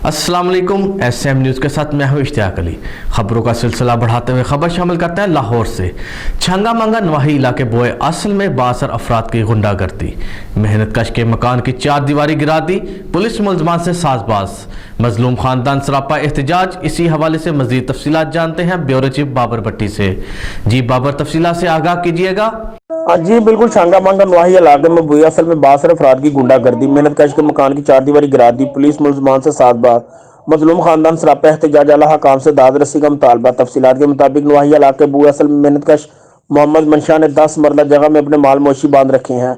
अस्सलाम वालेकुम। SM news के साथ मैं हूं इश्तियाक अली। खबरों का सिलसिला बढ़ाते हुए खबर शामिल करते हैं लाहौर से। छंगा मंगा नवाही इलाके बोए असल में 62 अफराद की गुंडागर्दी, मेहनत कश के मकान की 4 दीवारी गिरा दी, पुलिस मुलजमान से साजबाज, मजलूम खानदान सरापा एहतजाज। इसी हवाले से मजीद तफसीलात जानते हैं ब्यूरो चीफ बाबर भट्टी से। जी बाबर, तफसीलात से आगाह कीजिएगा। जी बिल्कुल, छांगा मांगा नवाही इलाके में बुई असल में 62 अफराद की गुंडागर्दी, मेहनत कश के मकान की 4 दीवारी गिरा दी, पुलिस मुलजमान से साजबाज, मजलूम खानदान सरापा एहतजाज, आला हकाम से दाद रसी का मुतालबा। तफसीलात के मुताबिक नवाही इलाके बुई असल में मेहनत कश मोहम्मद मंशा ने 10 मरला जगह में अपने माल मोशी बांध रखे हैं।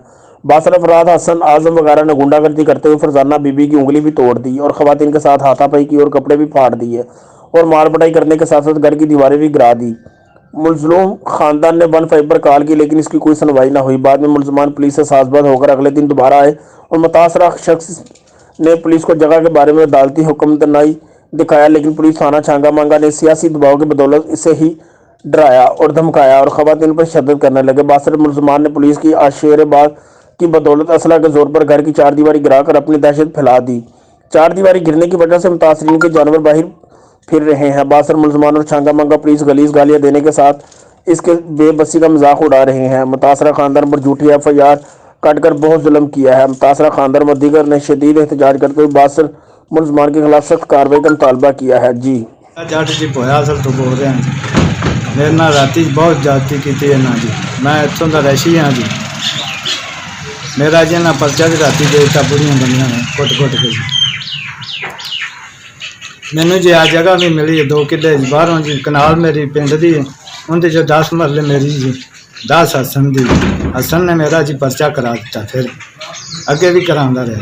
62 अफराद हसन आजम वगैरह ने गुंडागर्दी करते हुए फरजाना बीबी की उंगली भी तोड़ दी और खवातीन के साथ हाथापाई की और कपड़े भी फाड़ दिए और मार पिटाई करने के साथ साथ घर की दीवारें भी गिरा दी। मुलजलूम खानदान ने 1 फाइबर कॉल की लेकिन इसकी कोई सुनवाई ना हुई। बाद में मुलजमान पुलिस से साजबाज होकर अगले दिन दोबारा आए और मुतासरा शख्स ने पुलिस को जगह के बारे में अदालती हुक्म तनाई दिखाया, लेकिन पुलिस थाना छांगा मांगा ने सियासी दबाव की बदौलत इसे ही डराया और धमकाया और खवातीन पर शद्दत करने लगे। 62 मुलजमान ने पुलिस की आशेरबाग की बदौलत असला के जोर पर घर की 4 दीवारी गिराकर अपनी दहशत फैला दी। 4 दीवारी गिरने की वजह से मुतासरीन के जानवर बाहर फिर रहे हैं। 62 मुलजमान और छांगा मांगा पुलिस गलीज गालियां देने के साथ इसके बेबसी का मजाक उड़ा रहे हैं। मुतासरा खानदान पर झूठी FIR काटकर बहुत जुल्म किया है। मुतासरा खानदान व दीगर ने शदीद एहतजाज करते हुए 62 मुलजमान के खिलाफ सख्त कार्रवाई का मुतालबा किया है। जी जट जी पोया असल तो बोल रहे हैं मेरे नाल राती बहुत जाती की थी ना जी, मैं इतों का रैशी हाँ जी। मेरा जी ना पर्चा भी राती देता बुढ़िया बनिया ने कुट के मैनू जी आ जगह भी मिली है 2 किले बाहरों जी, कनाल मेरी पिंड दी उनके जो 10 मरले मेरी जी 10 हसन दी। हसन ने मेरा जी पर्चा करा दिता, फिर अगे भी करांदा रहा।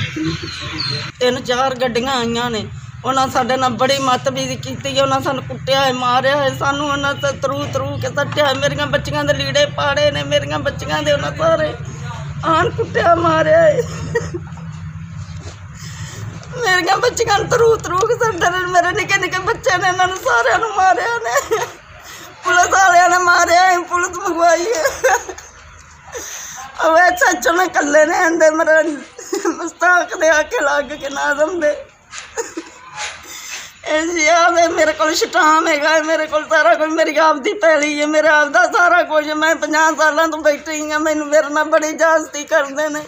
3-4 ਗੱਡੀਆਂ ਆਈਆਂ ਨੇ, ਉਹਨਾਂ ਸਾਡੇ ਨਾਲ ਬੜੀ ਮਤਬੀਜ਼ੀ ਕੀਤੀ, ਉਹਨਾਂ ਸਾਨੂੰ ਕੁੱਟਿਆ ਹੈ, ਮਾਰਿਆ ਹੈ, ਸਾਨੂੰ ਉਹਨਾਂ ਤੇ ਤਰੂ ਕੇ ਸੱਟਿਆ। ਮੇਰੀਆਂ ਬੱਚੀਆਂ ਦੇ ਲੀੜੇ ਪਾੜੇ ਨੇ, ਮੇਰੀਆਂ ਬੱਚੀਆਂ ਦੇ ਉਹਨਾਂ ਸਾਰੇ ਆਣ ਕੁੱਟਿਆ ਮਾਰਿਆ ਹੈ। ਮੇਰੀਆਂ ਬੱਚੀਆਂ ਨੂੰ ਤਰੂ ਕੇ ਸੱਟਿਆ ਨੇ, ਮੇਰੇ ਨਿੱਕੇ ਬੱਚੇ ਨੇ, ਇਹਨਾਂ ਨੂੰ ਸਾਰਿਆਂ ਨੂੰ ਮਾਰਿਆ ਨੇ। ਪੁਲਿਸ ਵਾਲਿਆਂ ਨੇ ਮਾਰਿਆ ਹੈ, ਪੁਲਿਸ ਮੰਗਵਾਈ ਹੈ। ਉਹ ਸੱਚ ਨੇ ਕੱਲੇ ਨੇ ਆਂਦੇ ਮੇਰੇ ਮੁਸਤਾਕ ਦੇ ਆਕੇ ਲੱਗ ਕੇ ਨਾਜ਼ਮ ਦੇ ਜੀ ਆਵੇ ਮੇਰੇ ਕੋਲ ਸ਼ਟਾਮ ਹੈਗਾ, ਮੇਰੇ ਕੋਲ ਸਾਰਾ ਕੁਝ, ਮੇਰੀ ਆਪਦੀ ਪੈਲੀ ਹੈ, ਮੇਰਾ ਆਪਦਾ ਸਾਰਾ ਕੁਝ। ਮੈਂ 50 ਸਾਲਾਂ ਤੋਂ ਬੈਠੀ ਹਾਂ, ਮੈਨੂੰ ਮੇਰੇ ਨਾਲ ਬੜੀ ਜਾਸਤੀ ਕਰਦੇ ਨੇ।